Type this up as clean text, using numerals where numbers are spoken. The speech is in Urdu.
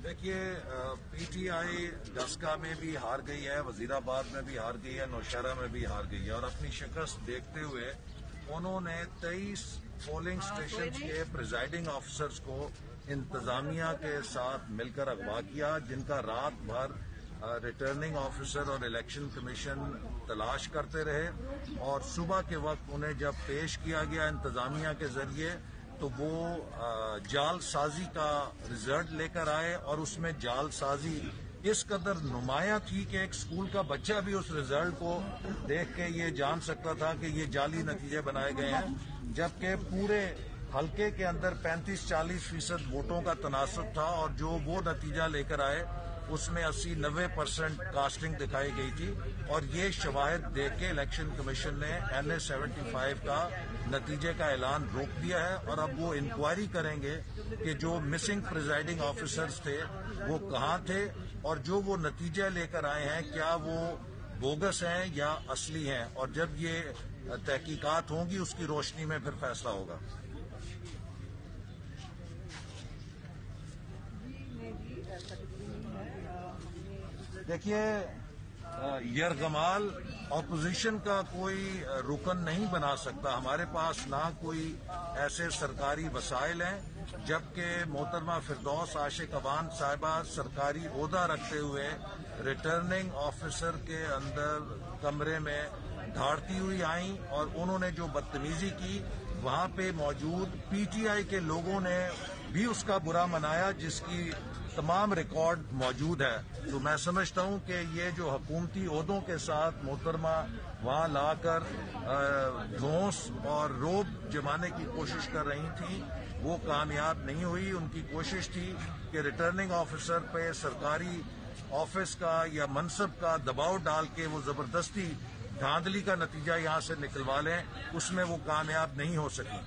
دیکھیے پی ٹی آئی ڈسکا میں بھی ہار گئی ہے، وزیر آباد میں بھی ہار گئی ہے، نوشہرہ میں بھی ہار گئی ہے، اور اپنی شکست دیکھتے ہوئے انہوں نے 23 پولنگ اسٹیشن کے پریزائڈنگ آفیسرز کو انتظامیہ کے ساتھ مل کر اغوا کیا، جن کا رات بھر ریٹرننگ آفیسر اور الیکشن کمیشن تلاش کرتے رہے، اور صبح کے وقت انہیں جب پیش کیا گیا انتظامیہ کے ذریعے تو وہ جعل سازی کا رزلٹ لے کر آئے، اور اس میں جعل سازی اس قدر نمایاں تھی کہ ایک اسکول کا بچہ بھی اس رزلٹ کو دیکھ کے یہ جان سکتا تھا کہ یہ جعلی نتیجے بنائے گئے ہیں، جبکہ پورے حلقے کے اندر 35-40% ووٹوں کا تناسب تھا، اور جو وہ نتیجہ لے کر آئے اس میں 80-90% کاسٹنگ دکھائی گئی تھی، اور یہ شواہد دیکھ کے الیکشن کمیشن نے NA 75 کا نتیجے کا اعلان روک دیا ہے، اور اب وہ انکوائری کریں گے کہ جو مسنگ پریزائڈنگ آفیسرز تھے وہ کہاں تھے، اور جو وہ نتیجے لے کر آئے ہیں کیا وہ بوگس ہیں یا اصلی ہیں، اور جب یہ تحقیقات ہوں گی اس کی روشنی میں پھر فیصلہ ہوگا۔ دیکھیے یرغمال اپوزیشن کا کوئی رکن نہیں بنا سکتا، ہمارے پاس نہ کوئی ایسے سرکاری وسائل ہیں، جبکہ محترمہ فردوس عاشق اوان صاحبہ سرکاری عہدہ رکھتے ہوئے ریٹرننگ آفیسر کے اندر کمرے میں دھاڑتی ہوئی آئیں، اور انہوں نے جو بدتمیزی کی وہاں پہ موجود پی ٹی آئی کے لوگوں نے بھی اس کا برا منایا، جس کی تمام ریکارڈ موجود ہے۔ تو میں سمجھتا ہوں کہ یہ جو حکومتی عہدوں کے ساتھ محترمہ وہاں لا کر دھونس اور روب جمانے کی کوشش کر رہی تھیں وہ کامیاب نہیں ہوئی۔ ان کی کوشش تھی کہ ریٹرننگ آفیسر پہ سرکاری آفس کا یا منصب کا دباؤ ڈال کے وہ زبردستی دھاندلی کا نتیجہ یہاں سے نکلوا لیں، اس میں وہ کامیاب نہیں ہو سکی۔